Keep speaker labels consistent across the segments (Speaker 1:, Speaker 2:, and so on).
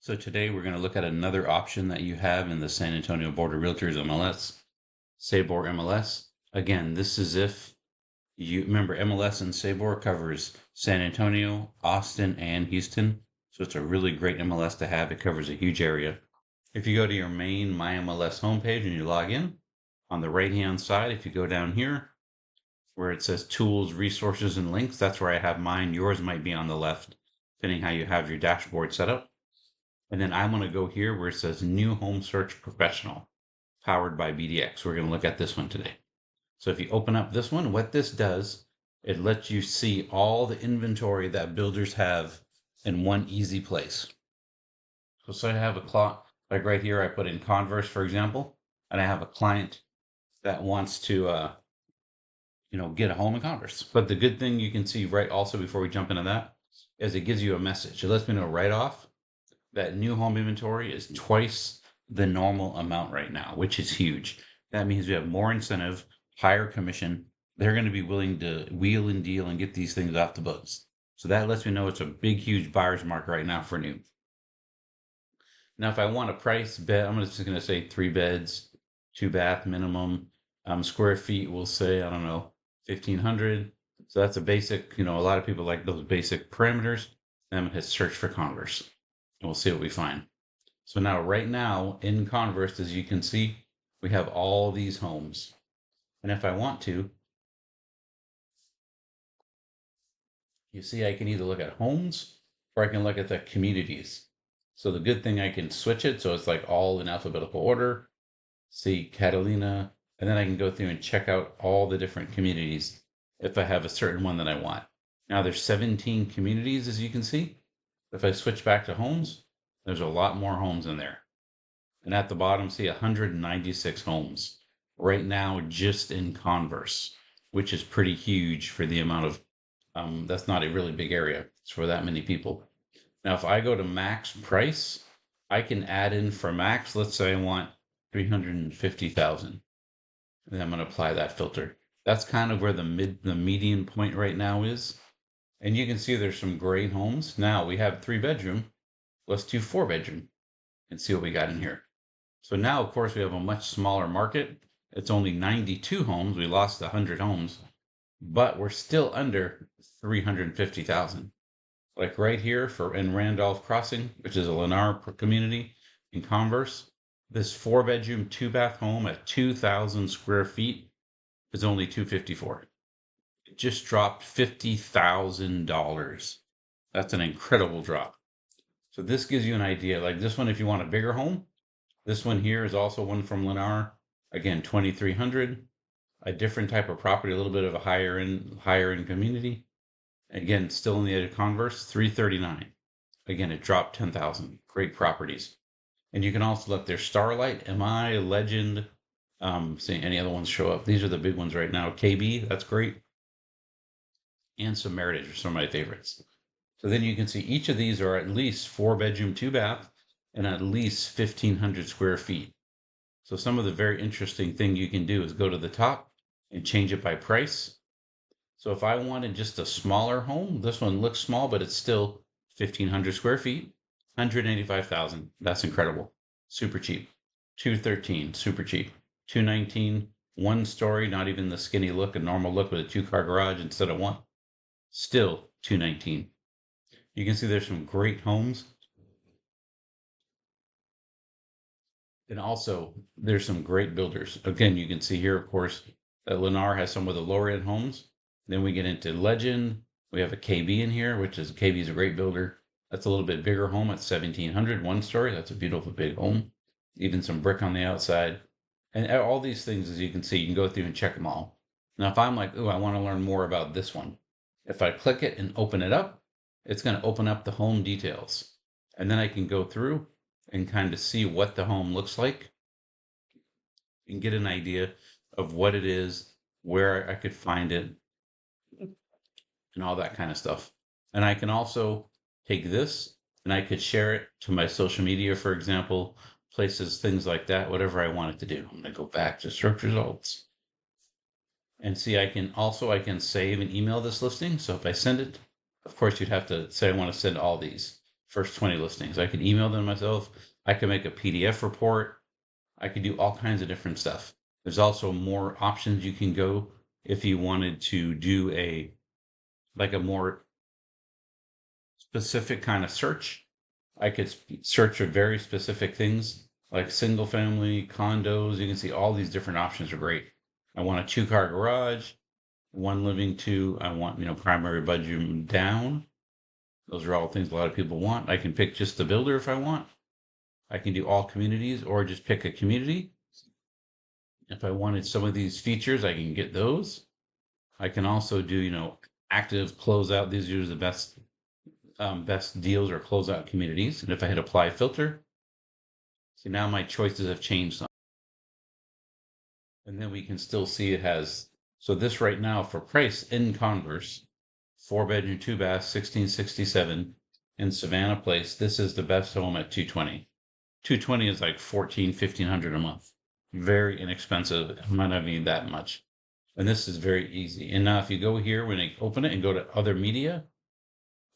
Speaker 1: So today we're going to look at another option that you have in the San Antonio Board of Realtors MLS, SABOR MLS. Again, this is if you remember MLS and SABOR covers San Antonio, Austin, and Houston. So it's a really great MLS to have. It covers a huge area. If you go to your main My MLS homepage and you log in, on the right-hand side, if you go down here where it says Tools, Resources, and Links, that's where I have mine. Yours might be on the left, depending how you have your dashboard set up. And then I'm going to go here where it says New Home Search Professional, powered by BDX. We're going to look at this one today. So if you open up this one, what this does, it lets you see all the inventory that builders have in one easy place. So I have a client, like right here, I put in Converse, for example, and I have a client that wants to, get a home in Converse. But the good thing you can see right also before we jump into that is it gives you a message. It lets me know right off that new home inventory is twice the normal amount right now, which is huge. That means we have more incentive, higher commission. They're going to be willing to wheel and deal and get these things off the books. So that lets me know it's a big, huge buyer's market right now for new. Now, if I want a price bed, I'm just going to say 3 beds, 2 bath minimum. Square feet, we'll say, I don't know, 1,500. So that's a basic, a lot of people like those basic parameters. Then I'm going to hit search for Converse. And we'll see what we find. So now, right now, in Converse, as you can see, we have all these homes. And if I want to, you see I can either look at homes or I can look at the communities. So the good thing, I can switch it so it's like all in alphabetical order. See Catalina, and then I can go through and check out all the different communities if I have a certain one that I want. Now there's 17 communities, as you can see. If I switch back to homes, there's a lot more homes in there. And at the bottom, see 196 homes right now just in Converse, which is pretty huge for the amount of, that's not a really big area. It's for that many people. Now, if I go to max price, I can add in for max, let's say I want 350,000. And I'm going to apply that filter. That's kind of where the median point right now is. And you can see there's some great homes. Now we have 3-bedroom. Let's do 4-bedroom and see what we got in here. So now, of course, we have a much smaller market. It's only 92 homes. We lost 100 homes, but we're still under 350,000. Like right here in Randolph Crossing, which is a Lennar community in Converse, this 4-bedroom, 2-bath home at 2,000 square feet is only 254. It just dropped $50,000. That's an incredible drop. So this gives you an idea. Like this one, if you want a bigger home, this one here is also one from Lennar. Again, 2,300. A different type of property, a little bit of a higher end community. Again, still in the edge of Converse, 339. Again, it dropped 10,000. Great properties. And you can also look, there's Starlight, MI, Legend, seeing any other ones show up. These are the big ones right now. KB, that's great. And some Meritage are some of my favorites. So then you can see each of these are at least 4-bedroom, 2-bath, and at least 1,500 square feet. So some of the very interesting thing you can do is go to the top and change it by price. So if I wanted just a smaller home, this one looks small, but it's still 1,500 square feet, 185,000. That's incredible. Super cheap. 213, super cheap. 219, 1-story, not even the skinny look, a normal look with a 2-car garage instead of 1. Still 219. You can see there's some great homes. And also there's some great builders. Again, you can see here, of course, that Lennar has some of the lower end homes. Then we get into Legend. We have a KB in here, which is KB is a great builder. That's a little bit bigger home at 1,700, 1-story. That's a beautiful big home. Even some brick on the outside. And all these things, as you can see, you can go through and check them all. Now, if I'm like, oh, I want to learn more about this one. If I click it and open it up, it's going to open up the home details. And then I can go through and kind of see what the home looks like and get an idea of what it is, where I could find it, and all that kind of stuff. And I can also take this and I could share it to my social media, for example, places, things like that, whatever I want it to do. I'm going to go back to search results and see, I can save and email this listing. So if I send it, of course, you'd have to say, I want to send all these. first 20 listings. I can email them myself. I can make a PDF report. I could do all kinds of different stuff. There's also more options you can go if you wanted to do a more specific kind of search. I could search for very specific things like single family, condos. You can see all these different options are great. I want a 2-car garage, 1 living, 2. I want, primary bedroom down. Those are all things a lot of people want. I can pick just the builder if I want. I can do all communities or just pick a community. If I wanted some of these features, I can get those. I can also do, active closeout. These are the best deals or closeout communities. And if I hit apply filter, see now my choices have changed. And then we can still see it has, so this right now for price in Converse, 4-bedroom, 2-bath, 1667 in Savannah Place. This is the best home at 220. 220 is like $1,400-1,500 a month. Very inexpensive. It might not need that much. And this is very easy. And now if you go here, when I open it and go to other media,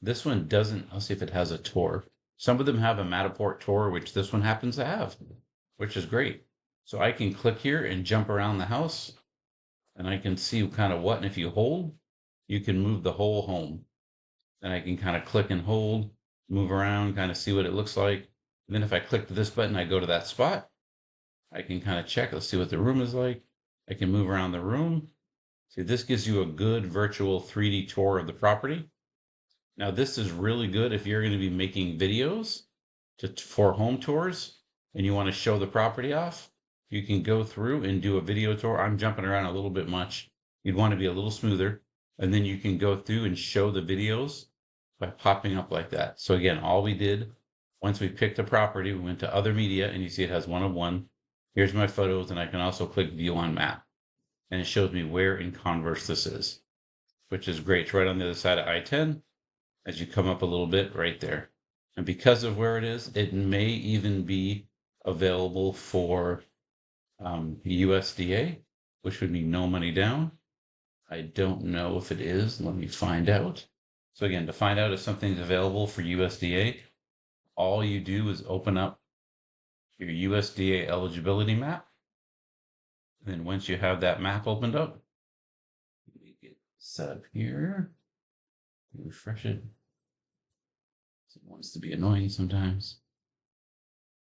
Speaker 1: this one doesn't. I'll see if it has a tour. Some of them have a Matterport tour, which this one happens to have, which is great. So I can click here and jump around the house and I can see kind of what, and if you hold, you can move the whole home. And I can kind of click and hold, move around, kind of see what it looks like. And then if I click this button, I go to that spot. I can kind of check. Let's see what the room is like. I can move around the room. See, this gives you a good virtual 3D tour of the property. Now, this is really good if you're going to be making videos for home tours and you want to show the property off. You can go through and do a video tour. I'm jumping around a little bit much. You'd want to be a little smoother. And then you can go through and show the videos by popping up like that. So again, all we did, once we picked a property, we went to other media and you see it has 1 of 1. Here's my photos, and I can also click view on map. And it shows me where in Converse this is, which is great. It's right on the other side of I-10 as you come up a little bit right there. And because of where it is, it may even be available for USDA, which would mean no money down. I don't know if it is. Let me find out. So again, to find out if something's available for USDA, all you do is open up your USDA eligibility map. And then once you have that map opened up, let me get set up here. Refresh it. It wants to be annoying sometimes.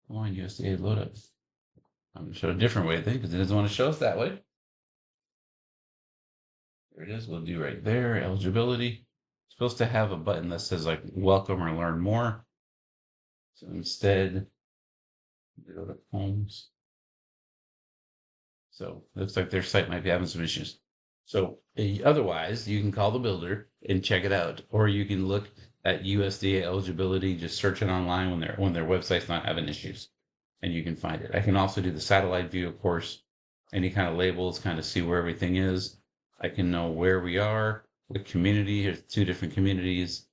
Speaker 1: Come on, USDA load up. I'm going to show a different way, I think, because it doesn't want to show us that way. There it is. We'll do right there. Eligibility. It's supposed to have a button that says like welcome or learn more. So instead, go to homes. So it looks like their site might be having some issues. So otherwise, you can call the builder and check it out, or you can look at USDA eligibility, just search it online when their website's not having issues, and you can find it. I can also do the satellite view, of course, any kind of labels, kind of see where everything is. I can know where we are, what community. Here's 2 different communities,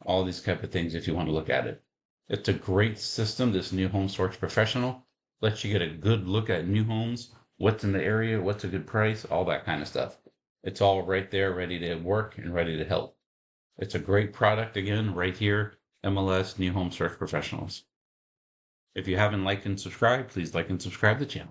Speaker 1: all these type of things if you want to look at it. It's a great system. This new Home Source Professional lets you get a good look at new homes, what's in the area, what's a good price, all that kind of stuff. It's all right there, ready to work and ready to help. It's a great product, again, right here, MLS New Home Source Professionals. If you haven't liked and subscribed, please like and subscribe the channel.